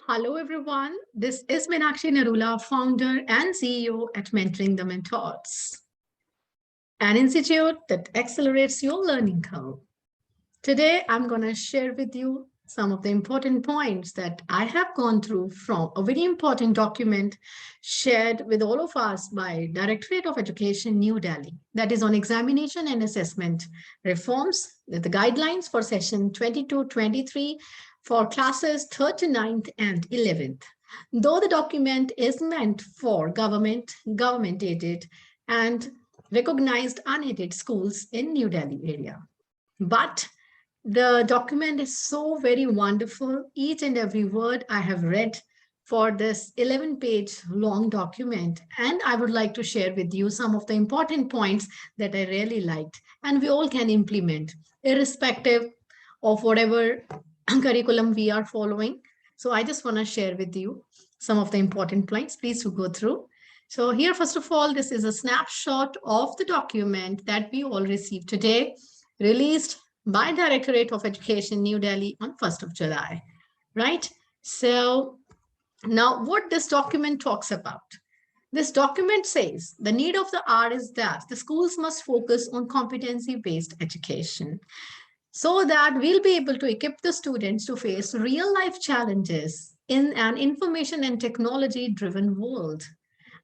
Hello, everyone. This is Meenakshi Narula, founder and CEO at Mentoring the Mentors, an institute that accelerates your learning curve. Today, I'm going to share with you some of the important points that I have gone through from a very important document shared with all of us by Directorate of Education, New Delhi, that is on examination and assessment reforms, the guidelines for session 22-23 for classes 3rd to 9th and 11th. Though the document is meant for government-aided and recognized unaided schools in New Delhi area. But the document is so very wonderful. Each and every word I have read for this 11-page long document. And I would like to share with you some of the important points that I really liked. And we all can implement, irrespective of whatever curriculum we are following. So I just want to share with you some of the important points. Please to go through. So here, first of all, this is a snapshot of the document that we all received today, released by Directorate of Education, New Delhi on 1st of July, right? So now what this document talks about. This document says the need of the hour is that the schools must focus on competency-based education so that we'll be able to equip the students to face real-life challenges in an information and technology-driven world.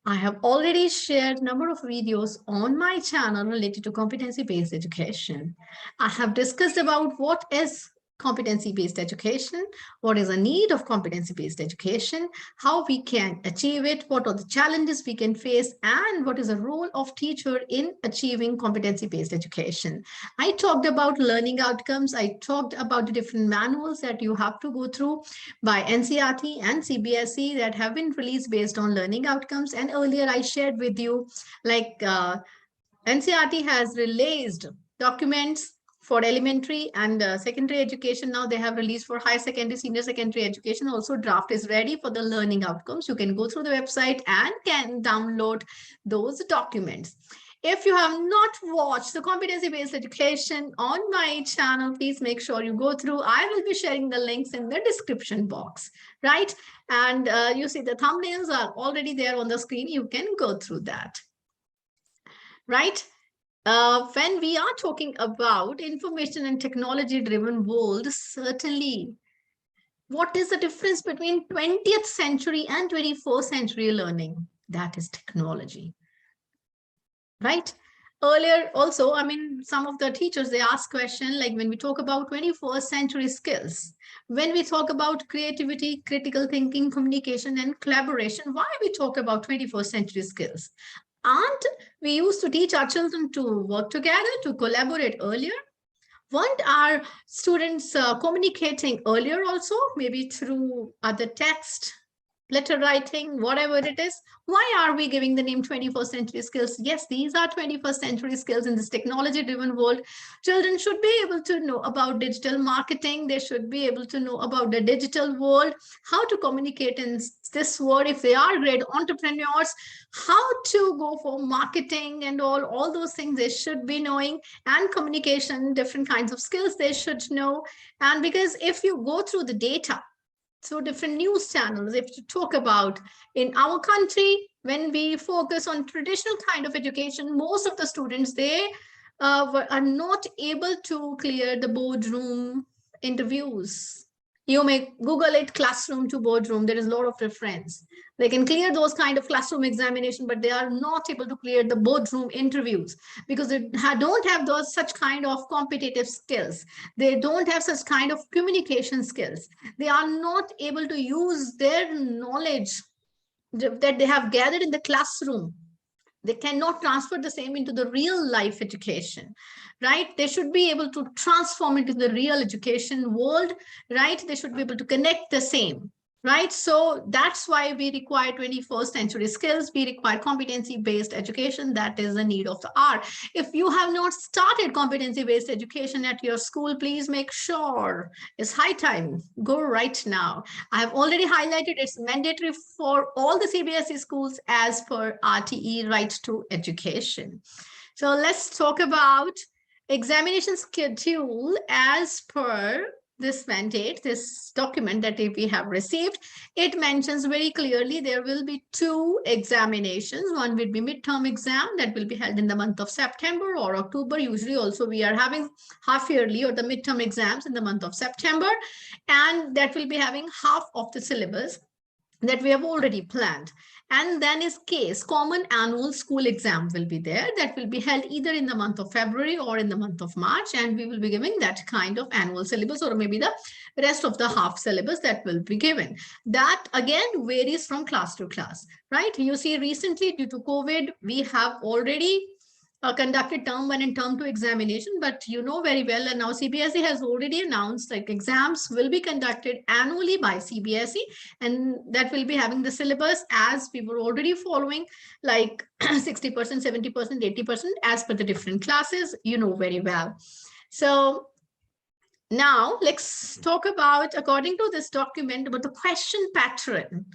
I have already shared a number of videos on my channel related to competency-based education. I have discussed about what is competency-based education, what is the need of competency-based education, how we can achieve it, what are the challenges we can face, and what is the role of teacher in achieving competency-based education. I talked about learning outcomes. I talked about the different manuals that you have to go through by NCERT and CBSE that have been released based on learning outcomes. And earlier I shared with you, like NCERT has released documents for elementary and secondary education. Now they have released for higher secondary, senior secondary education. Also, draft is ready for the learning outcomes. You can go through the website and can download those documents. If you have not watched the competency-based education on my channel, please make sure you go through. I will be sharing the links in the description box, right? And you see the thumbnails are already there on the screen. You can go through that, right? When we are talking about information and technology driven world, certainly what is the difference between 20th century and 21st century learning? That is technology, right? Earlier also, I mean, some of the teachers, they ask question like when we talk about 21st century skills, when we talk about creativity, critical thinking, communication, and collaboration, why we talk about 21st century skills? And we used to teach our children to work together, to collaborate earlier. Weren't our students communicating earlier also, maybe through other text, letter writing, whatever it is? Why are we giving the name 21st century skills? Yes, these are 21st century skills in this technology-driven world. Children should be able to know about digital marketing. They should be able to know about the digital world, how to communicate in this world. If they are great entrepreneurs, how to go for marketing and all those things they should be knowing, and communication, different kinds of skills they should know. And because if you go through the data, so different news channels, if you talk about in our country, when we focus on traditional kind of education, most of the students, they are not able to clear the boardroom interviews. You may Google it, classroom to boardroom. There is a lot of difference. They can clear those kind of classroom examination, but they are not able to clear the boardroom interviews because they don't have those such kind of competitive skills. They don't have such kind of communication skills. They are not able to use their knowledge that they have gathered in the classroom. They cannot transfer the same into the real life education, right? They should be able to transform into the real education world, right? They should be able to connect the same, right? So that's why we require 21st century skills. We require competency-based education. That is the need of the hour. If you have not started competency-based education at your school, please make sure it's high time. Go right now. I have already highlighted it's mandatory for all the CBSE schools as per RTE, Right to Education. So let's talk about examination schedule as per this mandate, this document that we have received, it mentions very clearly there will be 2 examinations. One will be midterm exam that will be held in the month of September or October. Usually also we are having half yearly or the midterm exams in the month of September, and that will be having half of the syllabus that we have already planned. And then is case common annual school exam will be there, that will be held either in the month of February or in the month of March, and we will be giving that kind of annual syllabus or maybe the rest of the half syllabus that will be given. That again varies from class to class, right? You see, recently due to COVID, we have already conducted term 1 and term 2 examination, but you know very well, and now CBSE has already announced like exams will be conducted annually by CBSE, and that will be having the syllabus as we were already following, like 60%, 70%, 80% as per the different classes, you know very well. So now let's talk about, according to this document, about the question pattern.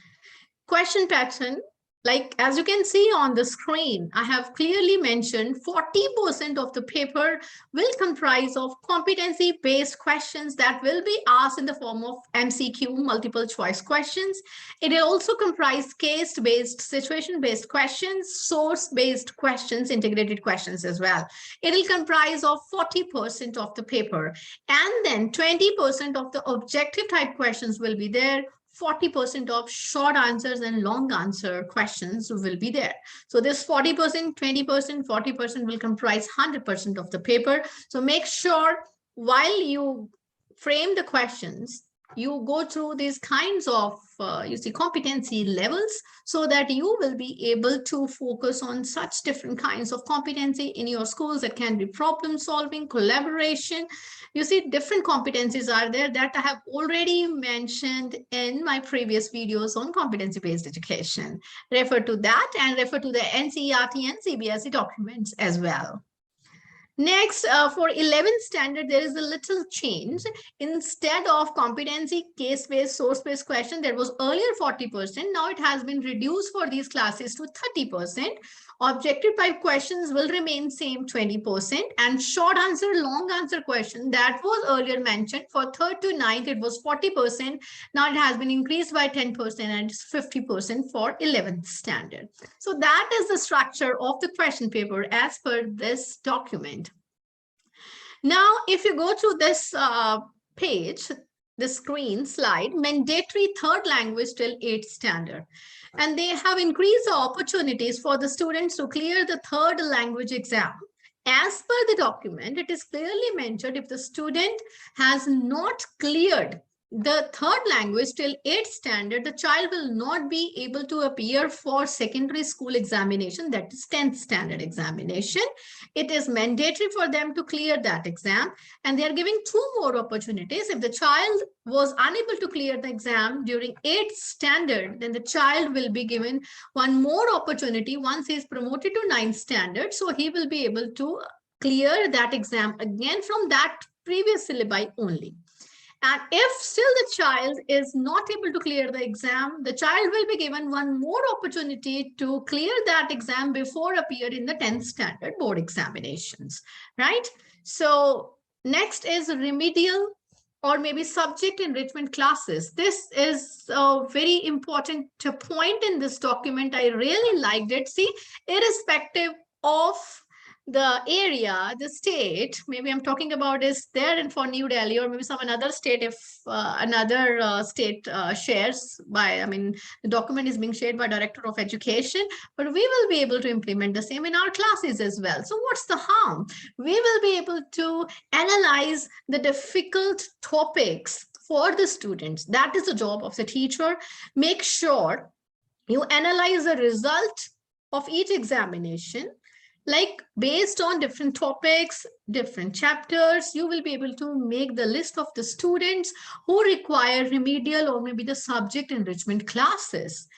Question pattern, like as you can see on the screen, I have clearly mentioned 40% of the paper will comprise of competency-based questions that will be asked in the form of MCQ, multiple choice questions. It will also comprise case-based, situation-based questions, source-based questions, integrated questions as well. It will comprise of 40% of the paper, and then 20% of the objective type questions will be there. 40% of short answers and long answer questions will be there. So this 40%, 20%, 40% will comprise 100% of the paper. So make sure while you frame the questions, you go through these kinds of, you see, competency levels, so that you will be able to focus on such different kinds of competency in your schools. That can be problem solving, collaboration. You see, different competencies are there that I have already mentioned in my previous videos on competency-based education. Refer to that and refer to the NCERT and CBSE documents as well. Next, for 11th standard, there is a little change. Instead of competency, case-based, source-based question, there was earlier 40%. Now it has been reduced for these classes to 30%. Objective type questions will remain same 20%, and short answer, long answer question that was earlier mentioned for 3rd to 9th, it was 40%. Now it has been increased by 10% and it's 50% for 11th standard. So that is the structure of the question paper as per this document. Now, if you go to this page, the screen slide, mandatory 3rd language till 8th standard. And they have increased the opportunities for the students to clear the 3rd language exam. As per the document, it is clearly mentioned if the student has not cleared the 3rd language till 8th standard, the child will not be able to appear for secondary school examination, that is 10th standard examination. It is mandatory for them to clear that exam, and they are giving 2 more opportunities. If the child was unable to clear the exam during 8th standard, then the child will be given 1 more opportunity once he is promoted to 9th standard. So he will be able to clear that exam again from that previous syllabi only. And if still the child is not able to clear the exam, the child will be given 1 more opportunity to clear that exam before appear in the 10th standard board examinations, right? So next is remedial or maybe subject enrichment classes. This is a very important point in this document. I really liked it. See, irrespective of the area, the state, maybe I'm talking about is there and for New Delhi or maybe some another state, if another state shares by, I mean, the document is being shared by Director of Education, but we will be able to implement the same in our classes as well. So what's the harm? We will be able to analyze the difficult topics for the students. That is the job of the teacher. Make sure you analyze the result of each examination, like based on different topics, different chapters. You will be able to make the list of the students who require remedial or maybe the subject enrichment classes.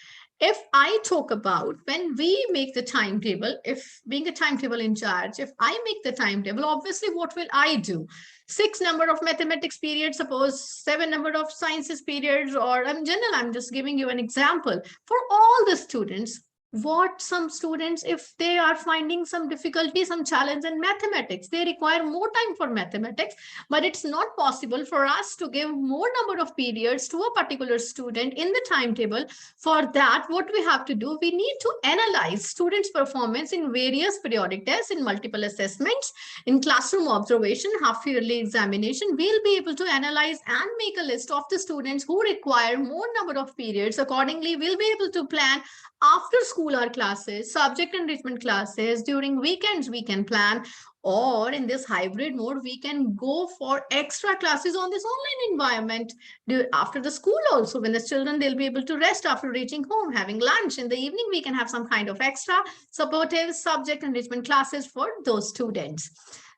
If I talk about when we make the timetable, if being a timetable in charge, if I make the timetable, obviously what will I do? 6 number of mathematics periods, suppose 7 number of sciences periods, or in general, I'm just giving you an example. For all the students, what some students, if they are finding some difficulty, some challenge in mathematics, they require more time for mathematics, but it's not possible for us to give more number of periods to a particular student in the timetable. For that, what we have to do, we need to analyze students' performance in various periodic tests, in multiple assessments, in classroom observation, half-yearly examination. We'll be able to analyze and make a list of the students who require more number of periods. Accordingly, we'll be able to plan after school hour classes, subject enrichment classes, during weekends we can plan, or in this hybrid mode, we can go for extra classes on this online environment after the school also. When the children, they'll be able to rest after reaching home, having lunch. In the evening, we can have some kind of extra supportive subject enrichment classes for those students.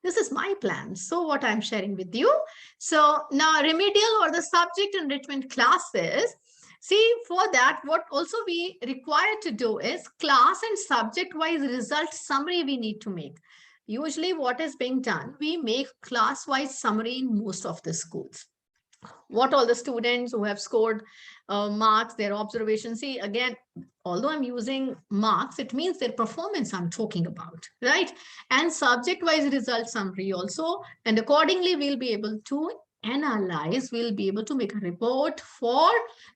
This is my plan. So what I'm sharing with you. So now remedial or the subject enrichment classes, see, for that, what also we require to do is class and subject-wise result summary we need to make. Usually what is being done, we make class-wise summary in most of the schools. What all the students who have scored marks, their observations. See, again, although I'm using marks, it means their performance I'm talking about, right? And subject-wise result summary also. And accordingly, we'll be able to analyze, we'll be able to make a report for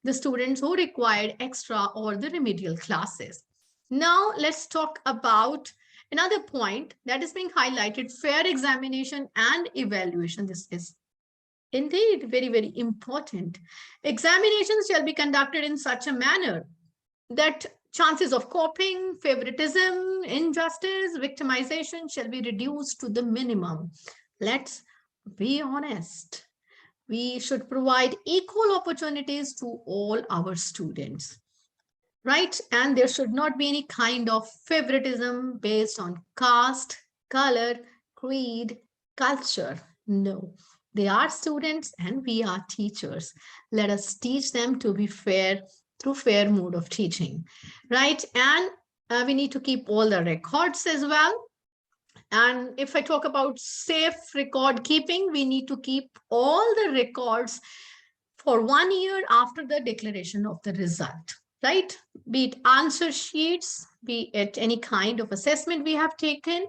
the students who required extra or the remedial classes. Now, let's talk about another point that is being highlighted, fair examination and evaluation. This is indeed very, very important. Examinations shall be conducted in such a manner that chances of copying, favoritism, injustice, victimization shall be reduced to the minimum. Let's be honest. We should provide equal opportunities to all our students, right? And there should not be any kind of favoritism based on caste, color, creed, culture. No, they are students and we are teachers. Let us teach them to be fair through fair mode of teaching, right? And we need to keep all the records as well. And if I talk about safe record keeping, we need to keep all the records for 1 year after the declaration of the result, right? Be it answer sheets, be it any kind of assessment we have taken.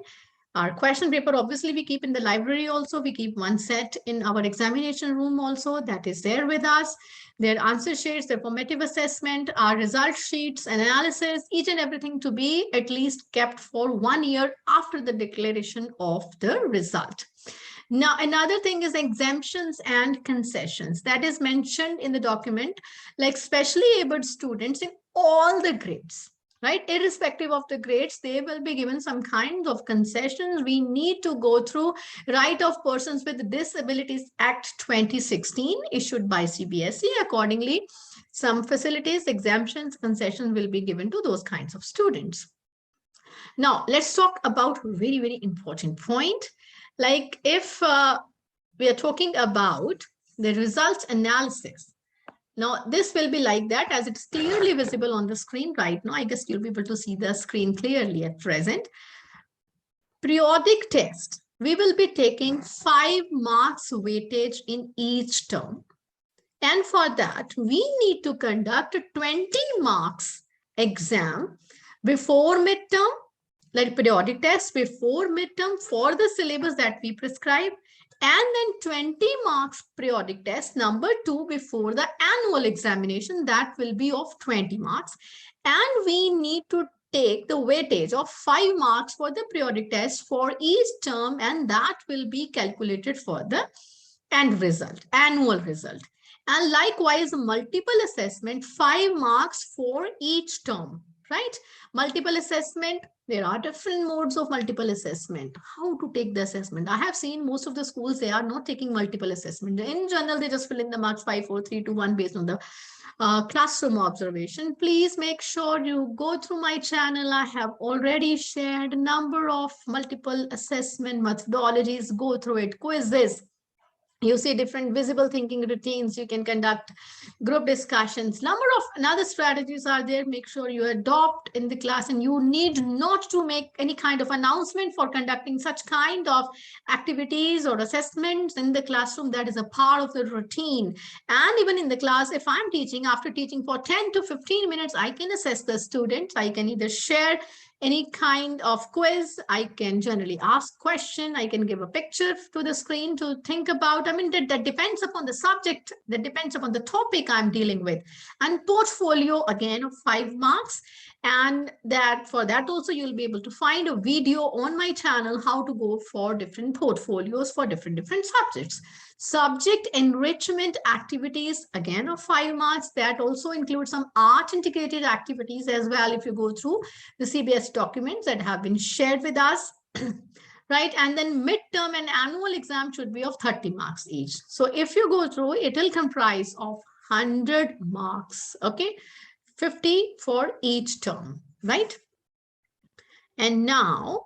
Our question paper, obviously, we keep in the library also. We keep one set in our examination room also, that is there with us. Their answer sheets, their formative assessment, our result sheets, analysis, each and everything to be at least kept for 1 year after the declaration of the result. Now, another thing is exemptions and concessions. That is mentioned in the document, like specially abled students in all the grades, right? Irrespective of the grades, they will be given some kinds of concessions. We need to go through Right of Persons with Disabilities Act 2016 issued by CBSE. Accordingly, some facilities, exemptions, concessions will be given to those kinds of students. Now, let's talk about a very, very important point. Like if we are talking about the results analysis. Now, this will be like that as it's clearly visible on the screen right now. I guess you'll be able to see the screen clearly at present. Periodic test. We will be taking 5 marks weightage in each term. And for that, we need to conduct a 20 marks exam before midterm, like periodic test before midterm for the syllabus that we prescribe, and then 20 marks periodic test number 2 before the annual examination, that will be of 20 marks. And we need to take the weightage of 5 marks for the periodic test for each term, and that will be calculated for the end result, annual result. And likewise, multiple assessment, 5 marks for each term, right? Multiple assessment, there are different modes of multiple assessment. How to take the assessment? I have seen most of the schools, they are not taking multiple assessment. In general, they just fill in the marks 5, 4, 3, 2, 1 based on the classroom observation. Please make sure you go through my channel. I have already shared a number of multiple assessment methodologies. Go through it, quizzes. You see different visible thinking routines. You can conduct group discussions. Number of another strategies are there. Make sure you adopt in the class, and you need not to make any kind of announcement for conducting such kind of activities or assessments in the classroom. That is a part of the routine. And even in the class, if I'm teaching, after teaching for 10 to 15 minutes, I can assess the students. I can either share any kind of quiz. I can generally ask question. I can give a picture to the screen to think about. I mean, that depends upon the subject. That depends upon the topic I'm dealing with. And portfolio, again, of 5 marks. And that for that also, you'll be able to find a video on my channel, how to go for different portfolios for different subjects. Subject enrichment activities, again, of 5 marks. That also includes some art integrated activities as well. If you go through the CBS documents that have been shared with us, right? And then midterm and annual exam should be of 30 marks each. So if you go through, it will comprise of 100 marks, okay? 50 for each term, right? And now,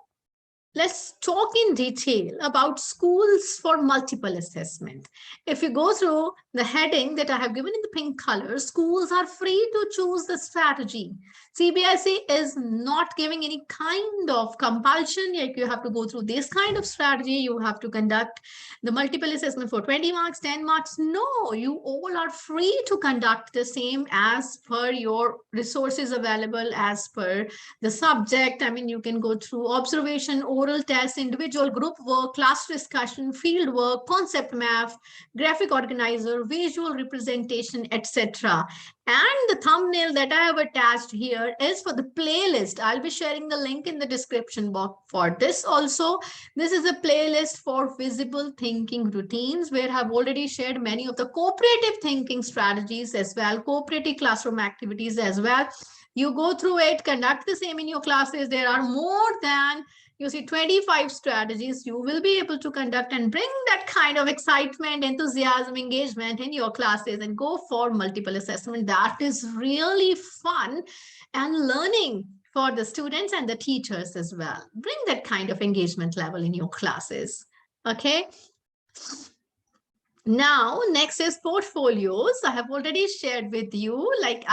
let's talk in detail about schools for multiple assessment. If you go through the heading that I have given in the pink color, schools are free to choose the strategy. CBSE is not giving any kind of compulsion. Like you have to go through this kind of strategy. You have to conduct the multiple assessment for 20 marks, 10 marks. No, you all are free to conduct the same as per your resources available, as per the subject. I mean, you can go through observation, oral tests, individual group work, class discussion, field work, concept map, graphic organizer, visual representation, etc. And the thumbnail that I have attached here is for the playlist. I'll be sharing the link in the description box for this also. This is a playlist for visible thinking routines, where I've already shared many of the cooperative thinking strategies as well, cooperative classroom activities as well. You go through it, conduct the same in your classes. There are more than, you see, 25 strategies you will be able to conduct and bring that kind of excitement, enthusiasm, engagement in your classes and go for multiple assessment. That is really fun and learning for the students and the teachers as well. Bring that kind of engagement level in your classes. Okay. Now, next is portfolios. I have already shared with you, like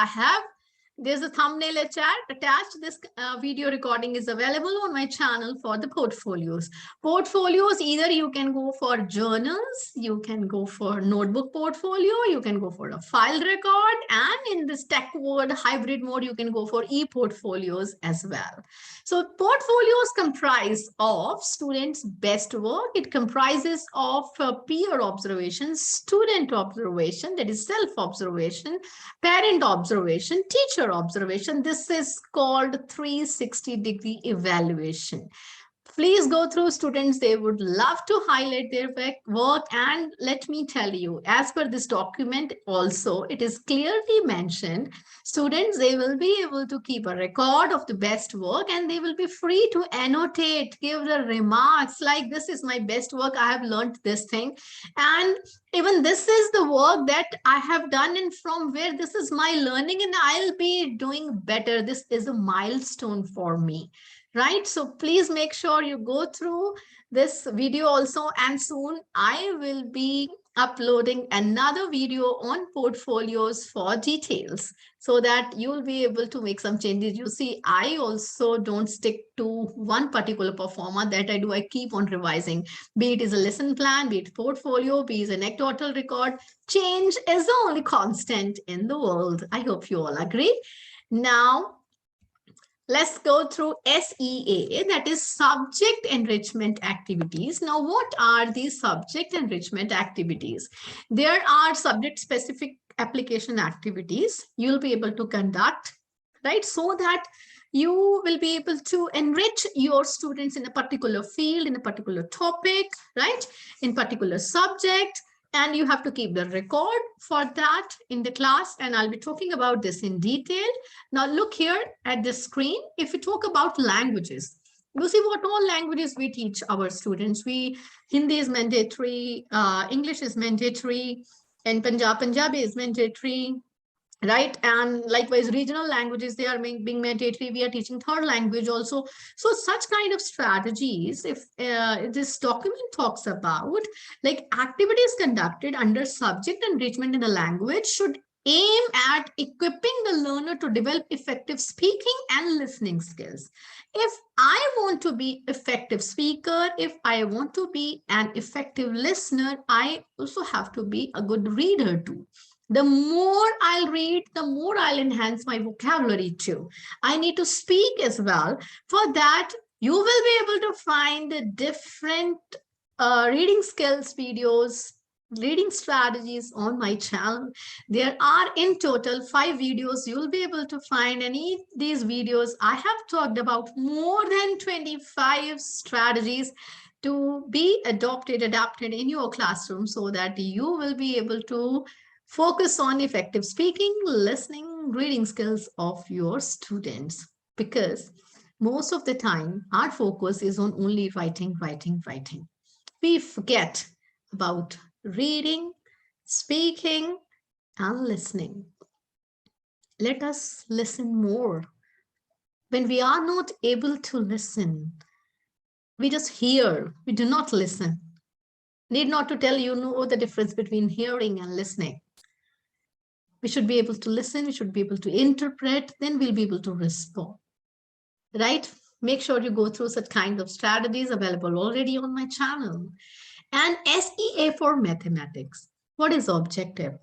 there's a thumbnail attached. This video recording is available on my channel for the portfolios. Portfolios, either you can go for journals, you can go for notebook portfolio, you can go for a file record, and in this tech world hybrid mode, you can go for e-portfolios as well. So portfolios comprise of students' best work. It comprises of peer observation, student observation, that is self-observation, parent observation, teacher observation. This is called 360-degree evaluation. Please go through, students. They would love to highlight their work. And let me tell you, as per this document also, it is clearly mentioned, students, they will be able to keep a record of the best work, and they will be free to annotate, give the remarks like, this is my best work, I have learned this thing. And even this is the work that I have done, and from where this is my learning, and I'll be doing better. This is a milestone for me. Right? So please make sure you go through this video also. And soon I will be uploading another video on portfolios for details, so that you'll be able to make some changes. You see, I also don't stick to one particular performer that I do. I keep on revising, be it is a lesson plan, be it portfolio, be it an anecdotal record. Change is the only constant in the world. I hope you all agree. Now, let's go through SEA, that is subject enrichment activities. Now, what are these subject enrichment activities? There are subject-specific application activities you'll be able to conduct, right? So that you will be able to enrich your students in a particular field, in a particular topic, right? In particular subject. And you have to keep the record for that in the class. And I'll be talking about this in detail. Now look here at the screen. If we talk about languages, you see what all languages we teach our students. Hindi is mandatory, English is mandatory, and Punjabi is mandatory. right? And likewise, regional languages, they are being mandatory. We are teaching third language also. So such kind of strategies, if this document talks about, like activities conducted under subject enrichment in the language should aim at equipping the learner to develop effective speaking and listening skills. If I want to be effective speaker, if I want to be an effective listener, I also have to be a good reader too. The more I'll read, the more I'll enhance my vocabulary too. I need to speak as well. For that, you will be able to find the different reading skills videos, reading strategies on my channel. There are in total 5 videos you will be able to find. Any these videos, I have talked about more than 25 strategies to be adapted in your classroom so that you will be able to focus on effective speaking, listening, reading skills of your students. Because most of the time, our focus is on only writing, writing, writing. We forget about reading, speaking, and listening. Let us listen more. When we are not able to listen, we just hear, we do not listen. Need not to tell you know the difference between hearing and listening. We should be able to listen, we should be able to interpret, then we'll be able to respond, right? Make sure you go through such kind of strategies available already on my channel. And SEA for mathematics. What is objective?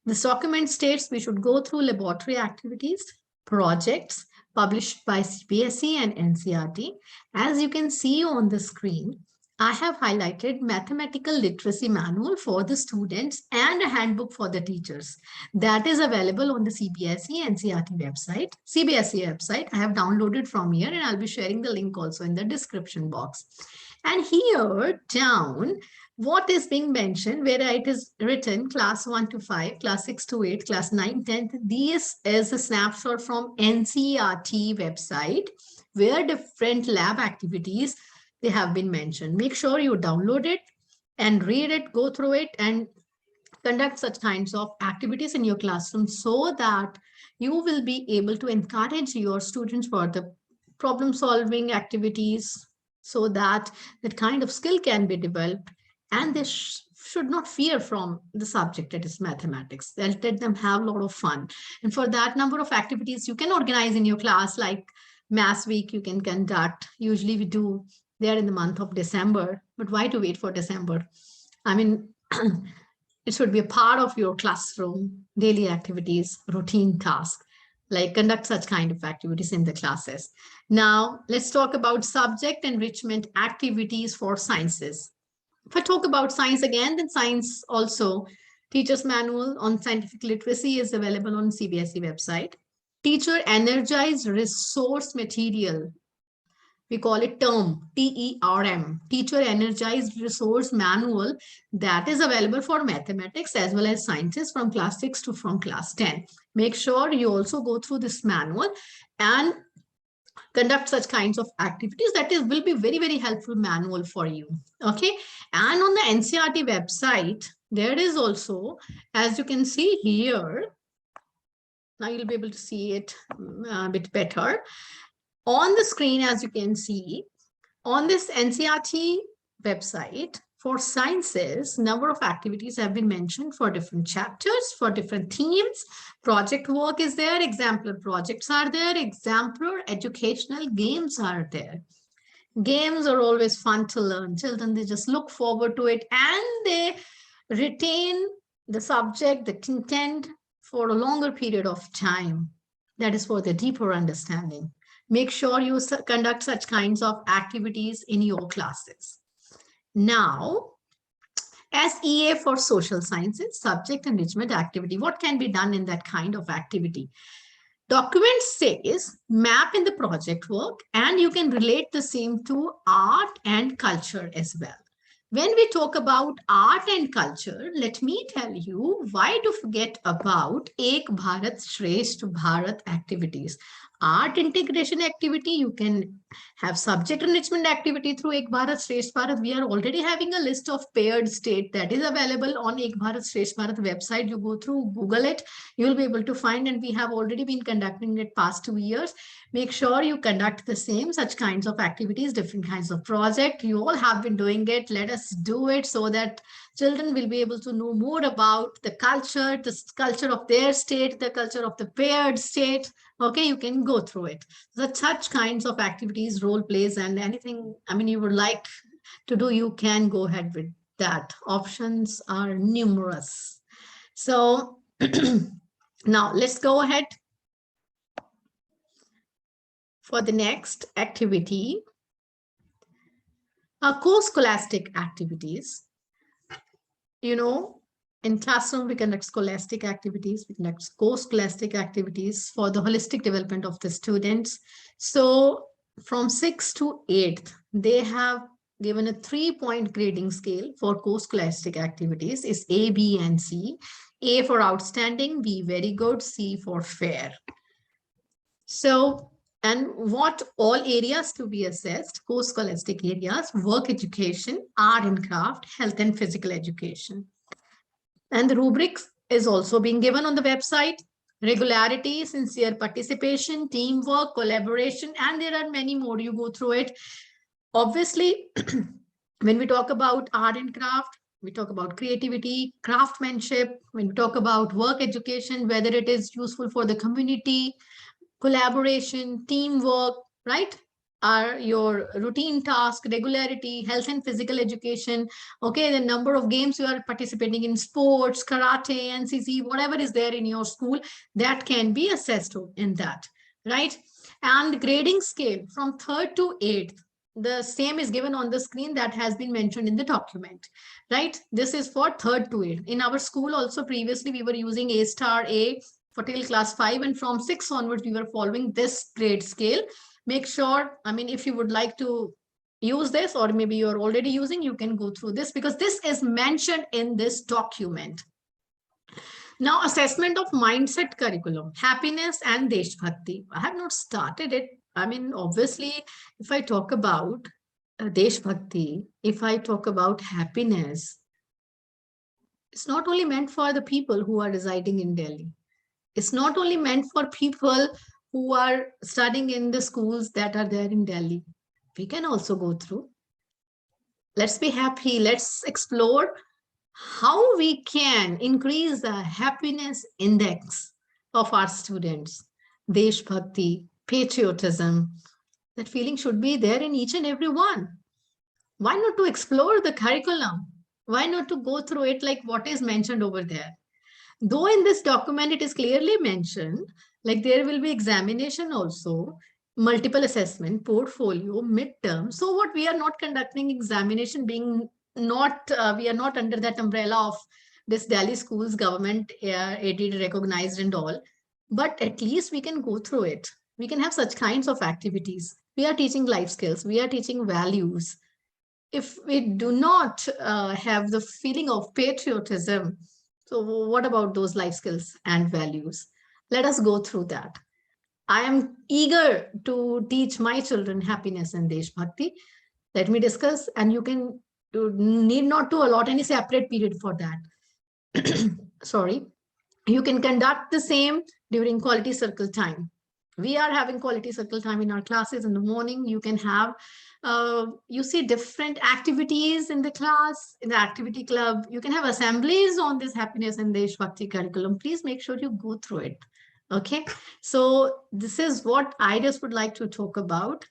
This document states we should go through laboratory activities, projects published by CBSE and NCERT. As you can see on the screen, I have highlighted mathematical literacy manual for the students and a handbook for the teachers. That is available on the CBSE NCERT website, CBSE website. I have downloaded from here and I'll be sharing the link also in the description box. And here down, what is being mentioned, where it is written class 1 to 5, class 6 to 8, class 9, 10th. This is a snapshot from NCERT website where different lab activities they have been mentioned. Make sure you download it and read it, go through it, and conduct such kinds of activities in your classroom so that you will be able to encourage your students for the problem solving activities so that that kind of skill can be developed, and they should not fear from the subject that is mathematics. Let them have a lot of fun. And for that, number of activities you can organize in your class, like Maths Week you can conduct. Usually we do there in the month of December, but why to wait for December? I mean, it should be a part of your classroom, daily activities, routine task, like conduct such kind of activities in the classes. Now, let's talk about subject enrichment activities for sciences. If I talk about science again, then science also, teacher's manual on scientific literacy is available on CBSE website. Teacher energized resource material, we call it TERM, Teacher Energized Resource Manual, that is available for mathematics as well as sciences from class 6 to from class 10. Make sure you also go through this manual and conduct such kinds of activities. That is will be very, very helpful manual for you. Okay. And on the NCERT website, there is also, as you can see here, now you'll be able to see it a bit better. On the screen, as you can see, on this NCERT website, for sciences, number of activities have been mentioned for different chapters, for different themes. Project work is there, exemplar projects are there, exemplar educational games are there. Games are always fun to learn. Children, they just look forward to it and they retain the subject, the content for a longer period of time. That is for the deeper understanding. Make sure you conduct such kinds of activities in your classes. Now, SEA for social sciences, subject enrichment activity. What can be done in that kind of activity? Document says map in the project work, and you can relate the same to art and culture as well. When we talk about art and culture, let me tell you why to forget about Ek Bharat Shresth Bharat activities. art integration activity. You can have subject enrichment activity through Ek Bharat Shresth Bharat. We are already having a list of paired state that is available on Ek Bharat Shresth Bharat website. You go through, Google it, you will be able to find, and we have already been conducting it past 2 years. Make sure you conduct the same, such kinds of activities, different kinds of project. You all have been doing it. Let us do it so that children will be able to know more about the culture of their state, the culture of the paired state. Okay, you can go through it. Such kinds of activities, role plays, and anything, I mean, you would like to do, you can go ahead with that. Options are numerous. So now let's go ahead for the next activity. Co-scholastic activities. You know, in classroom, we conduct scholastic activities, we conduct co-scholastic activities for the holistic development of the students. So from 6th to 8th, they have given a 3-point grading scale for co-scholastic activities. Is A, B, and C. A for outstanding, B very good, C for fair. So, and what all areas to be assessed? Co-scholastic areas: work education, art and craft, health and physical education. And the rubrics is also being given on the website: regularity, sincere participation, teamwork, collaboration, and there are many more. You go through it. Obviously, when we talk about art and craft, we talk about creativity, craftsmanship. When we talk about work education, whether it is useful for the community, collaboration, teamwork, right? Are your routine task, regularity, health and physical education. Okay, the number of games you are participating in, sports, karate, NCC, whatever is there in your school, that can be assessed in that, right? And grading scale from 3rd to 8th, the same is given on the screen that has been mentioned in the document, right? This is for 3rd to 8th. In our school also, previously we were using A star A for till class 5, and from 6 onwards we were following this grade scale. Make sure, I mean, if you would like to use this, or maybe you're already using, you can go through this because this is mentioned in this document. Now, assessment of mindset curriculum, happiness and Deshbhakti. I have not started it. I mean, obviously, if I talk about Deshbhakti, if I talk about happiness, it's not only meant for the people who are residing in Delhi. It's not only meant for people who are studying in the schools that are there in Delhi. We can also go through. Let's be happy. Let's explore how we can increase the happiness index of our students. Deshbhakti, patriotism, that feeling should be there in each and every one. Why not to explore the curriculum? Why not to go through it like what is mentioned over there? Though in this document, it is clearly mentioned, like there will be examination also, multiple assessment, portfolio, midterm. So what, we are not conducting examination, being not, we are not under that umbrella of this Delhi schools, government aided, recognized and all, but at least we can go through it. We can have such kinds of activities. We are teaching life skills. We are teaching values. If we do not have the feeling of patriotism, so what about those life skills and values? Let us go through that. I am eager to teach my children happiness and Deshbhakti. Let me discuss, and you can need not to allot any separate period for that. Sorry. You can conduct the same during quality circle time. We are having quality circle time in our classes in the morning. You can have, you see different activities in the class, in the activity club. You can have assemblies on this happiness and Deshbhakti curriculum. Please make sure you go through it. Okay, so this is what I just would like to talk about.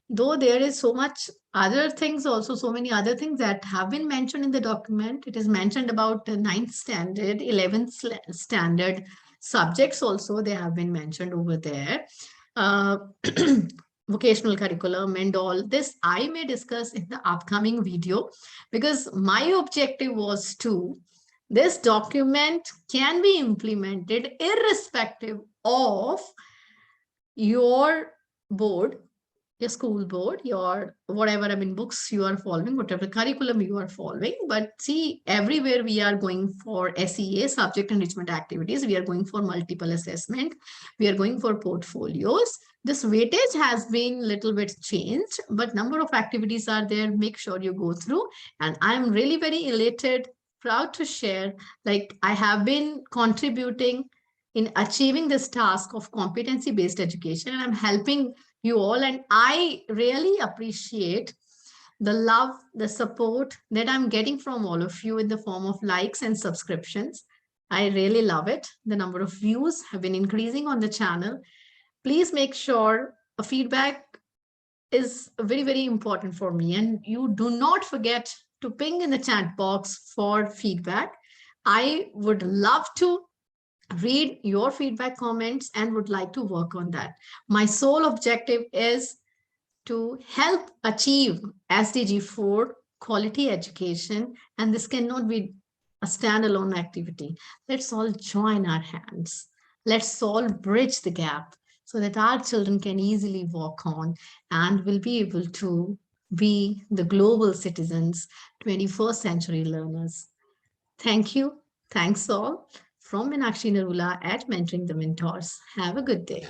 Though there is so much other things also, so many other things that have been mentioned in the document. It is mentioned about the 9th standard, 11th standard subjects also, they have been mentioned over there. Vocational curriculum and all this I may discuss in the upcoming video, because my objective was to, this document can be implemented irrespective of your board, your school board, your whatever, I mean, books you are following, whatever curriculum you are following. But see, everywhere we are going for SEA, subject enrichment activities, we are going for multiple assessment, we are going for portfolios. This weightage has been little bit changed, but number of activities are there. Make sure you go through. And I'm really very elated, proud to share, like I have been contributing in achieving this task of competency-based education, and I'm helping you all. And I really appreciate the love, the support that I'm getting from all of you in the form of likes and subscriptions. I really love it. The number of views have been increasing on the channel. Please make sure a feedback is very, very important for me. And you do not forget to ping in the chat box for feedback. I would love to read your feedback, comments, and would like to work on that. My sole objective is to help achieve SDG 4 quality education, and this cannot be a standalone activity. Let's all join our hands. Let's all bridge the gap so that our children can easily walk on and will be able to be the global citizens, 21st century learners. Thank you. Thanks all. From Meenakshi Narula at Mentoring the Mentors. Have a good day.